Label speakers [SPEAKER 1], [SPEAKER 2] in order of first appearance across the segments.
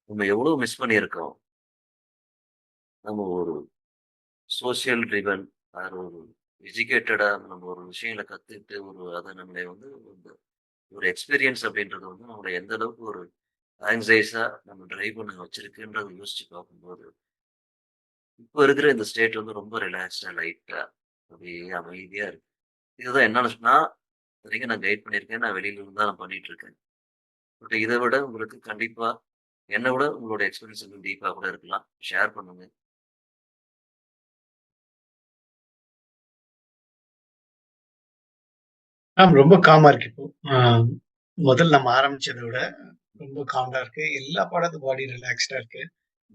[SPEAKER 1] நம்ம எவ்வளோ மிஸ் பண்ணியிருக்கோம். நம்ம ஒரு சோசியல் ட்ரிவன் ஆர் ஒரு எஜுகேட்டடா நம்ம ஒரு விஷயங்கள கத்துக்கிட்டு அத நம்மளை வந்து இந்த ஒரு எக்ஸ்பீரியன்ஸ் அப்படின்றது வந்து நம்மள எந்த அளவுக்கு ஒரு ஆங்ஸைஸா நம்ம டிரைவ் பண்ண வச்சிருக்குன்றத யோசிச்சு பார்க்கும்போது, இப்ப இருக்கிற இந்த ஸ்டேட் வந்து ரொம்ப ரிலாக்ஸ்டா, லைட்டா, அப்படியே அமைதியா இருக்கு. இதுதான் என்னால இதுவரைக்கும் நான் கைட் பண்ணியிருக்கேன். நான் வெளியில இருந்து தான் நான் பண்ணிட்டு இருக்கேன். பட் இத விட உங்களுக்கு கண்டிப்பா என்ன விட உங்களோட எக்ஸ்பீரியன்ஸ் இன்னும் டீப்பா கூட இருக்கலாம். ஷேர் பண்ணுங்க.
[SPEAKER 2] ரொம்ப காமா இருக்கு இப்போ. ஆ முதல்ல நம்ம ஆரம்பிச்சத விட ரொம்ப காம்டா இருக்கு. எல்லா பார்ட் ஆஃப் த பாடி ரிலாக்ஸ்டா இருக்கு.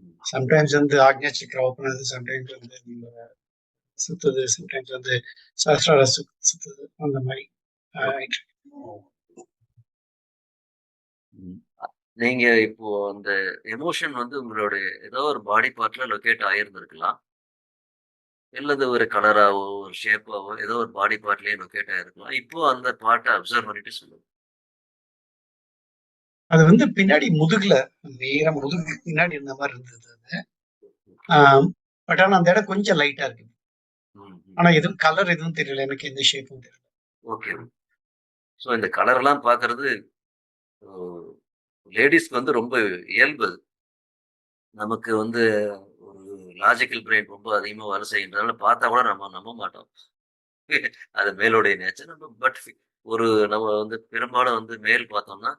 [SPEAKER 1] ம்.
[SPEAKER 2] சம்டைம்ஸ் வந்து ஆக்ஞா சக்ரா ஓப்பன் ஆகுது. சம்டைம்ஸ் வந்து நம்ம சுத்துது. சம்டைம்ஸ் வந்து சஹஸ்ரார சுத்துது. அந்த மாரி
[SPEAKER 1] ஓகே.
[SPEAKER 2] ஆயிட்டு இருக்கு.
[SPEAKER 1] ம். நீங்க இப்போ அந்த எமோஷன் வந்து உங்களுடைய ஏதோ ஒரு பாடி பார்ட்ல லொகேட் ஆயிருந்திருக்கலாம். இல்லது ஒரு கலராவோ, ஒரு ஷேப்பாவோ ஏதோ ஒரு பாடி பார்ட்லயே லொகேட் ஆயிருக்கலாம். இப்போ அந்த பார்ட்ட அப்சர்வ் பண்ணிட்டு சொல்லுங்க.
[SPEAKER 2] அது வந்து பின்னாடி முதுகுல நேரா முதுகுக்கு பின்னாடி இருந்த மாரி இருந்தது அது. ஆ பட் ஆனா அந்த இடம் கொஞ்சம் லைட்டா இருக்கு.
[SPEAKER 1] ம், ம்.
[SPEAKER 2] ஆனா எதுவும் கலர் எதுவும் தெரியல. எனக்கு எந்த ஷேப்பும் தெரியல.
[SPEAKER 1] ஓகே. ஸோ இந்த கலர்லாம் பார்க்கறது ஓ லேடீஸ்க்கு வந்து ரொம்ப இயல்பு அது. நமக்கு வந்து ஒரு லாஜிக்கல் பிரெயின் ரொம்ப அதிகமா வேலை செய்யுன்றனால பார்த்தா கூட நம்ம நம்ப மாட்டோம். அது மேலோடைய நேச்சர். ஒரு நம்ம வந்து பெரும்பாலும் வந்து மேல் பார்த்தோம்னா,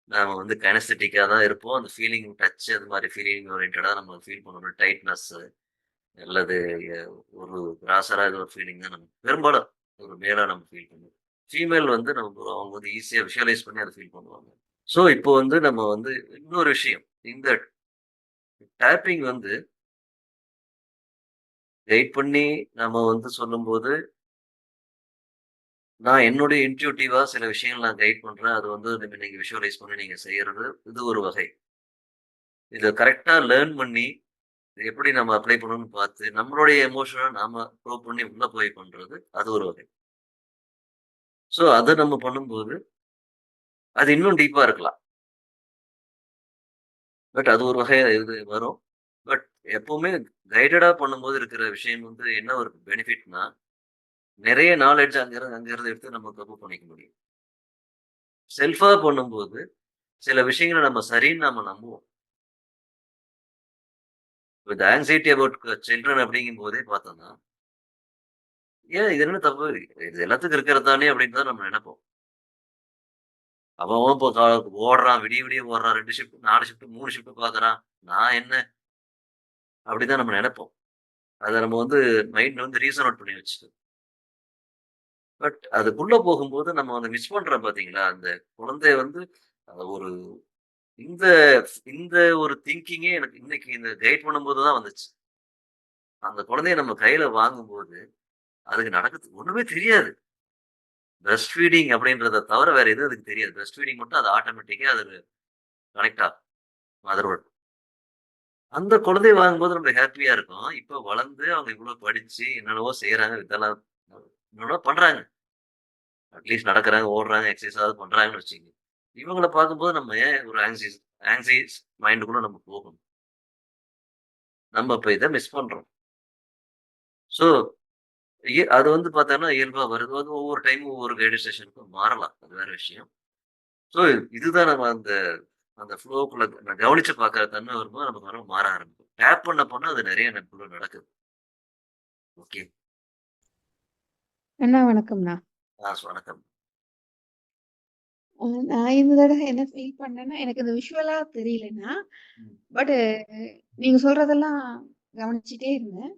[SPEAKER 1] நாம வந்து கைனெஸ்தெடிக்கா தான் இருப்போம். அந்த ஃபீலிங் டச் அது மாரி ஃபீலிங் ஓரியன்டடா நம்ம ஃபீல் பண்ணுவோம். டைட்னஸ் அல்லது எ ஒரு கிராஸரா ஏதோ ஒரு ஃபீலிங் தான் நம்ம பெரும்பாலும் ஒரு மேலா நம்ம ஃபீல் பண்ணுவோம். ஃபீமேல் வந்து அவங்க வந்து ஈஸியா விஷுவலைஸ் பண்ணி அத ஃபீல் பண்ணுவாங்க. ஸோ இப்போ வந்து நம்ம வந்து இன்னொரு விஷயம். இந்த டேப்பிங் வந்து கைட் பண்ணி நம்ம வந்து சொல்லும்போது, நான் என்னுடைய இன்ட்யூட்டிவா சில விஷயங்கள் நான் கைட் பண்றேன். அது வந்து நீங்க விஷுவலைஸ் பண்ணி நீங்க செய்யறது, இது ஒரு வகை. இத கரெக்ட்டா லேர்ன் பண்ணி, இத எப்படி நம்ம அப்ளை பண்ணணும்னு பார்த்து, நம்மளுடைய எமோஷன நாம ப்ரோவ் பண்ணி உள்ள போய் பண்றது, அது ஒரு வகை. ஸோ அத நம்ம பண்ணும்போது, அது இன்னும் டீப்பா இருக்கலாம். பட் அது ஒரு வகையா இது வரும். பட் எப்பவுமே கைடடா பண்ணும்போது இருக்கிற விஷயம் வந்து என்ன ஒரு பெனிஃபிட்னா, நெறைய நாலெட்ஜ் அங்கருந்து எடுத்து நம்ம கப்பு பண்ணிக்க முடியும். செல்ஃபா பண்ணும்போது, சில விஷயங்கள நம்ம சரின்னு நம்ம நம்புவோம். இப்ப இந்த ஆங்சைட்டி அபௌட் சில்ட்ரன் அப்படிங்கும்போதே பார்த்தோம்னா, ஏன் இது என்ன தப்பு? இது எல்லாத்துக்கும் இருக்கிறது தானே அப்படின்னு தான் நம்ம நெனைப்போம். அவன் அவன் இப்போ ஓடுறான், விடிய விடிய ஓடுறான். 2 ஷிஃப்ட், 4 ஷிஃப்ட், 3 ஷிஃப்ட் பார்க்குறான். நான் என்ன? அப்படிதான் நம்ம நெனைப்போம். அத நம்ம வந்து மைண்ட் வந்து ரீசன் அவுட் பண்ணி வச்சுட்டு. பட் அதுக்குள்ள போகும்போது நம்ம வந்து மிஸ் பண்றோம் பார்த்தீங்களா? அந்த குழந்தை வந்து ஒரு இந்த இந்த ஒரு திங்கிங்கே எனக்கு இன்னைக்கு இந்த கைட் பண்ணும்போது தான் வந்துச்சு. அந்த குழந்தைய நம்ம கையில வாங்கும்போது, அதுக்கு நடக்குறது ஒண்ணுமே தெரியாது. பிரஸ்ட் ஃபீடிங் அப்படின்றத தவிர வேற எதுவும் அதுக்கு தெரியாது. பிரஸ்ட் ஃபீடிங் மட்டும் அது ஆட்டோமேட்டிக்கா அது கனெக்ட் ஆகும் மதரோட. அந்த குழந்தைய வாங்கும்போது நம்ம ஹேப்பியா இருக்கோம். இப்ப வளர்ந்து அவங்க இவ்ளோ படிச்சு என்னென்னவோ செய்றாங்க. இதெல்லாம் என்னென்னவோ பண்றாங்க. அட்லீஸ்ட் நடக்குறாங்க, ஓடுறாங்க, எக்சர்சைஸாவது பண்றாங்கன்னு வச்சுக்கங்க. இவங்கள பார்க்கும்போது நம்ம ஏன் ஒரு ஆங்ஸியஸ் மைண்டுக்குள்ள நம்ம போகணும். நம்ம இப்ப இத மிஸ் பண்றோம். ஸோ அது வந்து பார்த்தோம்னா இயல்பா வருது. அது ஒவ்வொரு டைமும் ஒவ்வொரு கைடட் செஷனுக்கும் மாறலாம். அது வேற விஷயம். ஸோ இதுதான் நம்ம அந்த அந்த ஃப்ளோக்குள்ள நான் கவனிச்சு பார்க்குற தன்மை வரும்போது நமக்கு மாற ஆரம்பிக்கும். டேப் பண்ண அது நெறைய நமக்குள்ள நடக்குது. ஓகே.
[SPEAKER 3] அண்ணா வணக்கம்ண்ணா.
[SPEAKER 1] வணக்கம்.
[SPEAKER 3] நான் இந்த தடவ என்ன ஃபீல் பண்ணேன்னா, எனக்கு இந்த விஷுவலா தெரியலண்ணா.
[SPEAKER 1] ம்,
[SPEAKER 3] பட் நீங்க சொல்றதெல்லாம் கவனிச்சுட்டே இருந்தேன்.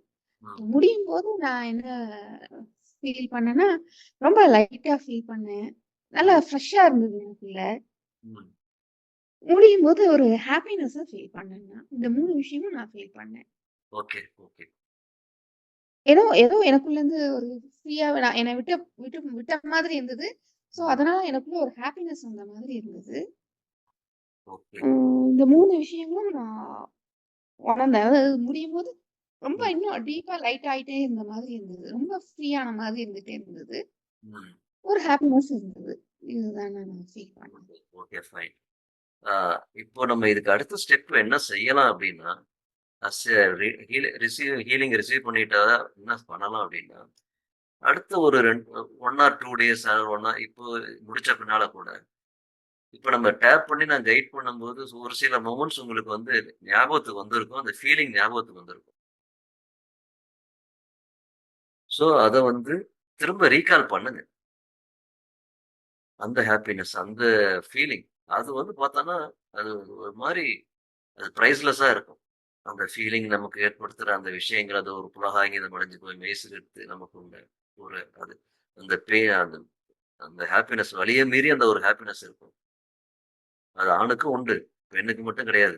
[SPEAKER 1] ம்,
[SPEAKER 3] முடியும்போது நான் என்ன ஃபீல் பண்ணேன்னா, ரொம்ப லைட்டா ஃபீல் பண்ணேன். நல்லா
[SPEAKER 1] ம்,
[SPEAKER 3] ஃப்ரெஷ்ஷா இருந்தது எனக்குள்ள.
[SPEAKER 1] ம்.
[SPEAKER 3] முடியும்போது ஒரு ஹாப்பினஸ்ஸா ஃபீல் பண்ணேண்ணா. இந்த 3 விஷயமும் நான் ஃபீல் பண்ணேன்.
[SPEAKER 1] Okay, okay.
[SPEAKER 3] ஏதோ ஏதோ எனக்குள்ளேருந்து ஒரு ஃப்ரீயா நான் என்னை விட்டு விட்டு விட்ட மாதிரி இருந்தது. ஸோ,
[SPEAKER 1] ம்.
[SPEAKER 3] அதனால எனக்குள்ள ஒரு ஹாப்பினஸ் வந்த மாதிரி இருந்தது.
[SPEAKER 1] ஓகே.
[SPEAKER 3] இந்த 3 விஷயங்களும் நான் உணர்ந்தேன். அதாவது முடியும்போது ரொம்ப
[SPEAKER 1] ம்,
[SPEAKER 3] இன்னும் டீப்பா லைட் ஆயிட்டே இருந்த மாதிரி இருந்தது. ரொம்ப ஃப்ரீயான மாதிரி இருந்துட்டே இருந்தது.
[SPEAKER 1] ம்.
[SPEAKER 3] ஒரு ஹாப்பினஸ் இருந்தது. இதுதான் நான் ஃபீல் பண்ணேன்.
[SPEAKER 1] Okay, okay. ஃபைன். இப்போ நம்ம இதுக்கு அடுத்த ஸ்டெப் என்ன செய்யலாம் அப்படின்னா, அஸ் எ ஹீலிங் ரிசீவ் பண்ணிட்டா என்ன பண்ணலாம் அப்படின்னா, அடுத்த ஒரு 1 ஆர் 2 டேஸ் 1 இப்போ முடிச்ச பின்னால கூட, இப்ப நம்ம டேப் பண்ணி நான் கைட் பண்ணும்போது, ஒரு சில மொமெண்ட்ஸ் உங்களுக்கு வந்து ஞாபகத்துக்கு வந்திருக்கும். அந்த ஃபீலிங் ஞாபகத்துக்கு வந்திருக்கும். ஸோ, அத வந்து திரும்ப ரீகால் பண்ணுங்க. அந்த ஹேப்பினஸ், அந்த ஃபீலிங். அது வந்து பார்த்தோன்னா, அது ஒரு மாரி அது பிரைஸ்லெஸ்ஸா இருக்கும். அந்த ஃபீலிங் நமக்கு ஏற்படுத்துற அந்த விஷயங்கள், அது ஒரு புலகாங்கிதம் அடைஞ்சு போய் மெய்சிலிர்த்து நமக்கு ஒரு அது அந்த அந்த அந்த ஹேப்பினஸ் வலிய மீறி அந்த ஒரு ஹேப்பினஸ் இருக்கும். அது ஆணுக்கும் உண்டு. பெண்ணுக்கு மட்டும் கிடையாது.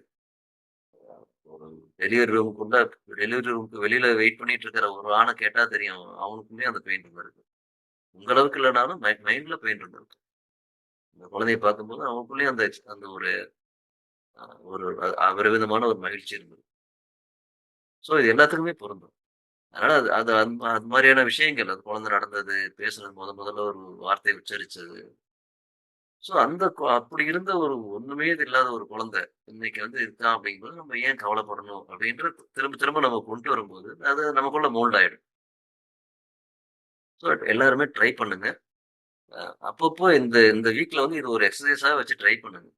[SPEAKER 1] ஒரு டெலிவரி ரூமுக்குள்ள டெலிவரி ரூமுக்கு வெளியில வெயிட் பண்ணிட்டு இருக்கிற ஒரு ஆண கேட்டா தெரியும். அவனுக்குள்ளயும் அந்த பெயின் இருந்திருக்கும். உங்க அளவுக்கு இல்லனாலும் மைண்ட்ல பெயின் இருந்திருக்கும். அந்த குழந்தைய பார்க்கும்போது அவனுக்குள்ளயும் அந்த அந்த ஒரு ஒரு அபரிவிதமான ஒரு மகிழ்ச்சி இருந்தது. ஸோ இது எல்லாத்துக்குமே பொருந்தும். அதனால அது அது அது மாரியான விஷயங்கள். அது குழந்தை நடந்தது, பேசுனது முதல்ல ஒரு வார்த்தைய உச்சரிச்சது. ஸோ அந்த அப்படி இருந்த ஒரு ஒண்ணுமே இல்லாத ஒரு குழந்தை, இன்னைக்கு வந்து இருக்கான் அப்படிங்கும்போது, நம்ம ஏன் கவலைப்படணும்? அப்படின்ற திரும்ப திரும்ப நம்ம கொண்டு வரும்போது, அது நமக்குள்ள மோல்ட் ஆயிடும். ஸோ எல்லாருமே ட்ரை பண்ணுங்க. அப்பப்போ இந்த இந்த வீக்ல வந்து இது ஒரு எக்ஸர்சைஸா வச்சு ட்ரை பண்ணுங்க.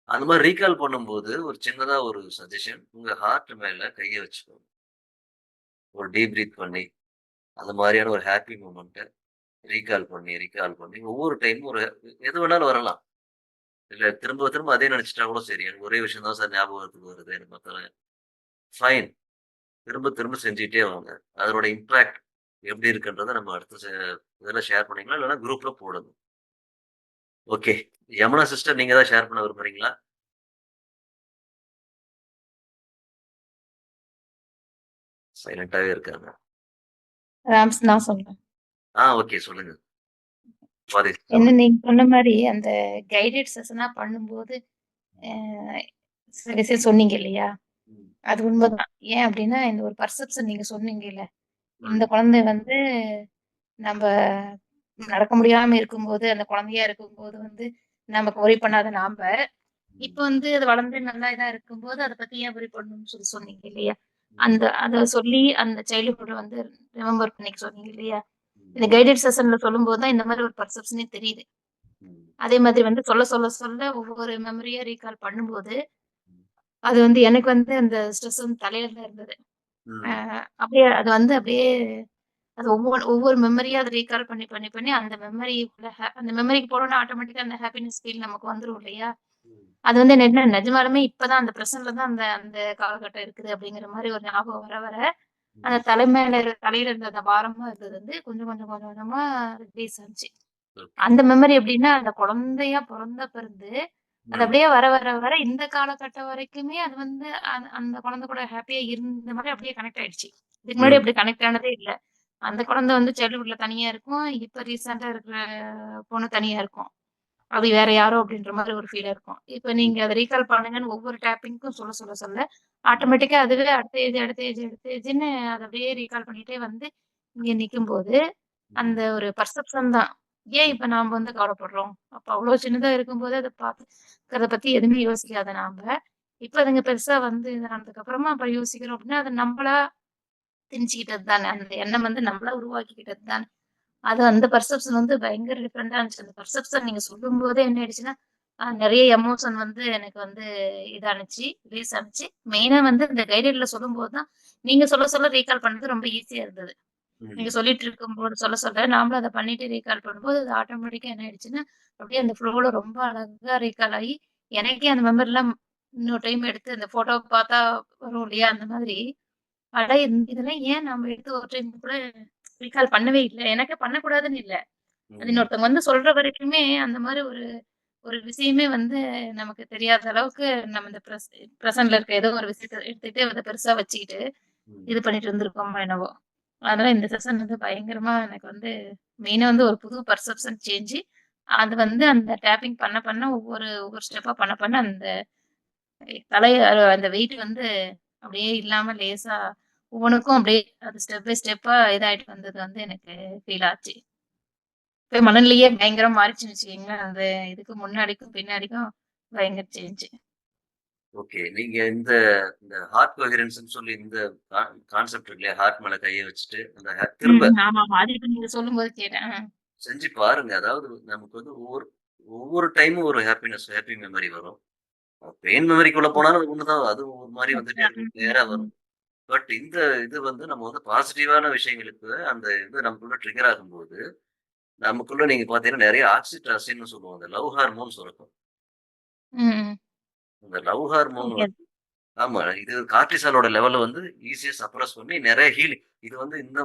[SPEAKER 1] அந்த மாரி ரீகால் பண்ணும்போது, ஒரு சின்னதா ஒரு சஜஷன். உங்க ஹார்ட் மேல கைய வச்சுக்கோங்க. ஒரு டீப் பிரீத் பண்ணி, அந்த மாரியான ஒரு ஹேப்பி மொமெண்ட்ட ரீகால் பண்ணி ஒவ்வொரு டைமும் ஒரு எது வேணாலும் வரலாம். இல்ல திரும்ப திரும்ப அதே நெனச்சுட்டா கூட சரி. எனக்கு ஒரே விஷயம் தான் சார் ஞாபகத்துக்கு வருது. எனக்கு மத்தவங்க ஃபைன். திரும்ப திரும்ப செஞ்சுட்டே வாங்க. அதனோட இம்பாக்ட் எப்படி இருக்குன்றத நம்ம அடுத்த இதுல ஷேர் பண்ணிக்கலாம். இல்லன்னா குரூப்ல போடுங்க. ஓகே. யமுனா சிஸ்டர் நீங்க ஏதாவது ஷேர் பண்ண விரும்புறீங்களா? சைலன்ட்டாவே இருக்காங்க.
[SPEAKER 3] ராம்ஸ் நான் சொல்றேன்.
[SPEAKER 1] ஓகே சொல்லுங்க. சுவாதி
[SPEAKER 3] என்ன
[SPEAKER 1] சொல்லுங்க.
[SPEAKER 3] நீங்க சொன்ன மாரி அந்த கைடட் செஷனா பண்ணும்போது, அ சில விஷயம் சொன்னீங்க இல்லையா?
[SPEAKER 1] ம்.
[SPEAKER 3] அது உண்மதான். ஏன் அப்டின்னா, இந்த ஒரு பர்செப்ஷன் நீங்க சொன்னீங்கல்ல. இந்த
[SPEAKER 1] ம்.
[SPEAKER 3] குழந்தை வந்து நம்ப நடக்க முடியாம இருக்கும்போது, அந்த குழந்தையா இருக்கும்போது வந்து நமக்கு வொரி பண்ணாத நாம, இப்ப
[SPEAKER 1] ம்.
[SPEAKER 3] வந்து அது வளர்ந்து நல்லா இதா இருக்கும்போது, அத பத்தி ஏன் வொரி பண்ணணும்னு சொன்னீங்க இல்லையா?
[SPEAKER 1] ம்.
[SPEAKER 3] அத சொல்லி அந்த சைல்ட்ஹுட்ட வந்து ரிமெம்பர் பண்ணிக்க சொன்னீங்க இல்லையா? இந்த
[SPEAKER 1] ம்.
[SPEAKER 3] கைடட் செஷன்ல சொல்லும்போது தான் இந்த மாரி ஒரு பர்செப்ஷனே தெரியுது.
[SPEAKER 1] ம்.
[SPEAKER 3] அதே மாதிரி வந்து சொல்ல ஒவ்வொரு மெமரியா ரீகால் பண்ணும்போது,
[SPEAKER 1] ம்.
[SPEAKER 3] அது வந்து எனக்கு வந்து அந்த ஸ்ட்ரெஸ் வந்து தலையில தான் இருந்தது. அ
[SPEAKER 1] ம்.
[SPEAKER 3] அப்படியே அது வந்து அப்படியே அது ஒவ்வொரு மெமரியா அத ரீகால் பண்ணி அந்த மெமரிக்குள்ள அந்த மெமரிக்கு போனோனே ஆட்டோமேட்டிக்கா அந்த ஹாப்பினஸ் ஃபீல் நமக்கு வந்துரும் இல்லையா?
[SPEAKER 1] ம்.
[SPEAKER 3] அது வந்து என்ன நிஜமாலுமே இப்பதான் அந்த பிரசன்ட்ல தான் அந்த அந்த காலகட்டம் இருக்குது அப்படிங்கிற மாரி ஒரு ஞாபகம் வர, அந்த
[SPEAKER 1] ம்.
[SPEAKER 3] தலையில இருந்த அந்த பாரமா இருந்தது வந்து கொஞ்சம் கொஞ்சமா ரிலீஸ் ஆச்சு.
[SPEAKER 1] ஓகே.
[SPEAKER 3] அந்த மெமரி எப்படின்னா, அந்த குழந்தையா பொறந்தப்பருந்து, அது
[SPEAKER 1] ம்.
[SPEAKER 3] அப்படியே வர இந்த காலகட்டம் வரைக்குமே அது வந்து அந்த குழந்தை கூட ஹேப்பியா இருந்த மாரி அப்படியே கனெக்ட் ஆயிடுச்சு. இதுக்கு முன்னாடி
[SPEAKER 1] ம்.
[SPEAKER 3] அப்படி கனெக்ட் ஆனதே இல்ல. அந்த குழந்தை வந்து சைல்ட்ஹுட்ல தனியா இருக்கும். இப்ப ரீசென்ட்டா இருக்கிற பொண்ணு தனியா இருக்கும். அது வேற யாரோ அப்படின்ற மாரி ஒரு ஃபீலா இருக்கும். இப்ப
[SPEAKER 1] ம்.
[SPEAKER 3] நீங்க அத ரீகால் பண்ணுங்கன்னு ஒவ்வொரு டேப்பிங்க்கும் சொல்ல,
[SPEAKER 1] ம்.
[SPEAKER 3] ஆட்டோமேட்டிக்கா அதுவே அடுத்த ஏஜ்ன்னு அத அப்படியே ரீகால் பண்ணிட்டே வந்து இங்க நிக்கும்போது,
[SPEAKER 1] ம்.
[SPEAKER 3] அந்த ஒரு பர்செப்ஷன் தான். ஏன்
[SPEAKER 1] ம்.
[SPEAKER 3] இப்ப நாம வந்து கவலைப்படுறோம்? அப்ப அவ்ளோ சின்னதா இருக்கும்போது அத பாத்துக்கிறத பத்தி எதுவுமே யோசிக்காத நாம, இப்ப அதுங்க பெருசா வந்து ஆனதுக்கு அப்புறமா அப்ப யோசிக்கிறோம் அப்படின்னா, அது நம்பளா திணிச்சுக்கிட்டது தானே. அந்த எண்ணம் வந்து நம்மளா உருவாக்கிக்கிட்டது தானே. அது அந்த பெர்செப்ஷன் வந்து பயங்கர டிஃபரெண்டா இருந்துச்சு. அந்த பெர்செப்ஷன் நீங்க சொல்லும்போதே என்ன ஆயிடுச்சுன்னா, நெறைய எமோஷன் வந்து எனக்கு வந்து இதானுச்சு, ரிலீஸ் ஆனுச்சு. மெயினா வந்து இந்த கைடட்ல சொல்லும்போது தான், நீங்க சொல்ல ரீகால் பண்றது ரொம்ப ஈஸியா இருந்தது. நீங்க
[SPEAKER 1] ம்.
[SPEAKER 3] சொல்லிட்டு இருக்கும்போது சொல்ல நாமளும் அத பண்ணிட்டு ரீகால் பண்ணும்போது, அது ஆட்டோமேட்டிக்கா என்ன ஆயிடுச்சுன்னா, அப்படியே அந்த ஃப்ளோல ரொம்ப அழகா ரீகால் ஆயி, எனக்கே அந்த மெமரிலாம் இன்னொரு டைம் எடுத்து அந்த ஃபோட்டோவ பார்த்தா வரும் இல்லையா? அந்த மாதிரி, அட இதெல்லாம் ஏன் நம்ம எடுத்து ஒரு டைம் கூட ரீகால் பண்ணவே இல்ல. எனக்கே பண்ணக்கூடாதுன்னு இல்ல. அது
[SPEAKER 1] ம்.
[SPEAKER 3] இன்னொருத்தவங்க வந்து சொல்ற வரைக்குமே அந்த மாரி ஒரு ஒரு விஷயமே வந்து நமக்கு தெரியாத அளவுக்கு நம்ம இந்த பிரசன்ட்ல இருக்க ஏதோ ஒரு விஷயத்த எடுத்துட்டு அத பெருசா வச்சுக்கிட்டு,
[SPEAKER 1] ம்.
[SPEAKER 3] இது பண்ணிட்டு இருந்திருக்கோமோ என்னவோ! அதனால இந்த செஷன் வந்து பயங்கரமா எனக்கு வந்து மெயினா வந்து ஒரு புது பெர்செப்ஷன் சேஞ்சு. அது வந்து அந்த டேப்பிங் பண்ண ஒவ்வொரு ஒவ்வொரு ஸ்டெப்பா பண்ண அந்த அந்த வெயிட் வந்து அப்படியே இல்லாம லேசா ஒவ்வொன்னுக்கும் அப்படியே அது ஸ்டெப் பை ஸ்டெப்பா இதாயிட்டு வந்தது வந்து எனக்கு ஃபீல் ஆச்சு. இப்ப மனநிலையே பயங்கரமா மாறிச்சுன்னு வச்சுக்கங்களேன். அந்த இதுக்கு முன்னாடிக்கும், பின்னாடிக்கும் பயங்கர சேஞ்ச்.
[SPEAKER 1] ஓகே. நீங்க இந்த இந்த ஹார்ட் கோஹெரன்ஸ்ன்னு சொல்லி இந்த கான்செப்ட் இருக்கு இல்லையா? ஹார்ட் மேல கைய வச்சுட்டு அந்த திரும்ப
[SPEAKER 3] ஆமாமா. அது இப்ப நீங்க சொல்லும்போது கேட்டேன்.
[SPEAKER 1] செஞ்சு பாருங்க. அதாவது நமக்கு வந்து ஒவ்வொரு ஒவ்வொரு டைமும் ஒரு ஹாப்பி மெமரி வரும். பெயின் மெமரிக்குள்ள போனாலும் ஒண்ணுதான். அது ஒரு மாரி வந்துட்டே இருக்கும். நேரா வரும். பட் இந்த இது வந்து நம்ம வந்து பாசிட்டிவான விஷயங்களுக்கு அந்த இது நமக்குள்ள ட்ரிகர் ஆகும்போது, நமக்குள்ள நீங்க பார்த்தீங்கன்னா நெறைய ஆக்ஸிடாசின்னு சொல்லுவோம். அந்த லவ் ஹார்மோன் சுரக்கும்.
[SPEAKER 3] ம்.
[SPEAKER 1] அந்த லவ் ஹார்மோன்
[SPEAKER 3] ஓகே.
[SPEAKER 1] ஆமா. இது கார்ட்டிசாலோட லெவல வந்து ஈஸியா சப்ரஸ் பண்ணி நெறைய ஹீலிங் இது வந்து இந்த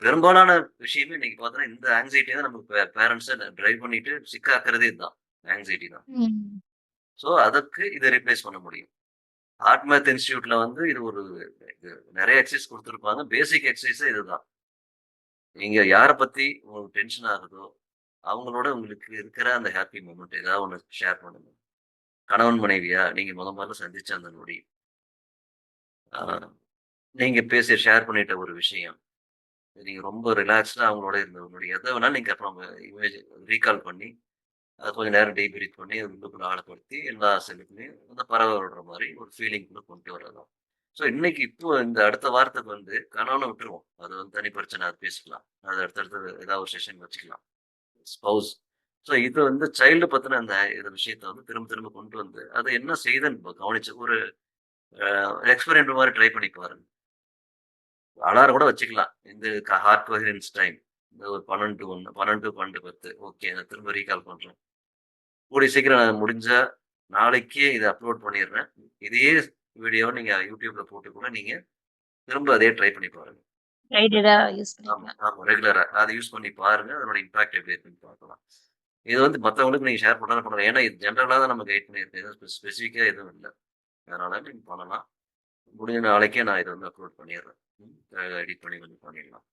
[SPEAKER 1] பெரும்பாலான விஷயமே இன்னைக்கு பார்த்தோன்னா, இந்த ஆங்ஸைட்டி தான் நம்ம பேரண்ட்ஸ டிரைவ் பண்ணிட்டு சிக்காக்குறதே இதுதான். ஆங்ஸைட்டி தான்.
[SPEAKER 3] ம்.
[SPEAKER 1] ஸோ, அதற்கு இத ரீப்ளேஸ் பண்ண முடியும். ஹார்ட் மேத் இன்ஸ்டிடியூட்ல வந்து இது ஒரு இது நெறைய எக்சர்சைஸ் குடுத்துருப்பாங்க. பேசிக் எக்சர்சைஸே இதுதான். நீங்க யார பத்தி உங்களுக்கு டென்ஷன் ஆகுதோ, அவங்களோட உங்களுக்கு இருக்கிற அந்த ஹேப்பி மொமெண்ட் ஏதாவது ஒண்ணு ஷேர் பண்ணுங்க. கணவன் மனைவியா நீங்க மொதல்ல சந்திச்ச அந்த நொடி. ஆ நீங்க பேசி ஷேர் பண்ணிட்ட ஒரு விஷயம். நீங்க ரொம்ப ரிலாக்ஸ்டா அவங்களோட இருந்த ஒரு நொடி. எத வேணாலும் நீங்க அப்புறம் இமேஜ் ரீகால் பண்ணி, அத கொஞ்ச நேரம் டீப் பிரீத் பண்ணி, அது உள்ளுக்குள்ள ஆழப்படுத்தி எல்லா செல்லுக்குள்ளயும் அந்த பறவை விடுற மாரி ஒரு ஃபீலிங்குள்ள கொண்டு வரலாம். ஸோ இன்னைக்கு இப்போ இந்த அடுத்த வாரத்துக்கு வந்து கணவன விட்டுருவோம். அது வந்து தனி பிரச்சனை. அது பேசிக்கலாம். அது அடுத்தடுத்து ஏதாவது ஒரு செஷன் வச்சுக்கலாம். ஸ்பௌஸ். ஸோ இது வந்து சைல்டு பத்தின அந்த இந்த விஷயத்த வந்து திரும்ப திரும்ப கொண்டு வந்து, அது என்ன செய்யுதுன்னு கவனிச்சு ஒரு எக்ஸ்பெரிமெண்ட் மாரி ட்ரை பண்ணி பாருங்க. அலாரம் கூட வச்சுக்கலாம். இந்த ஹார்ட் கோஹெரன்ஸ் டைம். இந்த ஒரு 12 to 1 12 to 12 10 ஓகே. நான் திரும்ப ரீகால் பண்றேன். கூடிய சீக்கிரம் நான் முடிஞ்சா நாளைக்கே இத அப்லோட் பண்ணிடுறேன். இதே வீடியோவ நீங்க YouTubeல போட்டு கூட நீங்க திரும்ப அதே ட்ரை பண்ணி பாருங்க.
[SPEAKER 3] கைடடா யூஸ்
[SPEAKER 1] ஆமா,
[SPEAKER 3] பண்ணிக்கலாம்.
[SPEAKER 1] ஆமா. ரெகுலரா. அத யூஸ் பண்ணி பாருங்க. அதனோட இம்பாக்ட் எப்படி இருக்குன்னு பார்க்கலாம். இது வந்து மத்தவங்களுக்கு நீங்க ஷேர் பண்ணாலும் பண்ணலாம். ஏன்னா இது ஜெனரலா தான் நம்ம கைட் பண்ணியிருக்கோம். எதுவும் ஸ்பெசிஃபிக்கா எதுவும் இல்ல. அதனால நீங்க பண்ணலாம். முடிஞ்ச நாளைக்கே நான் இத வந்து அப்லோட் பண்ணிடுறேன். எடிட் பண்ணி கொஞ்சம் பண்ணிடலாம்.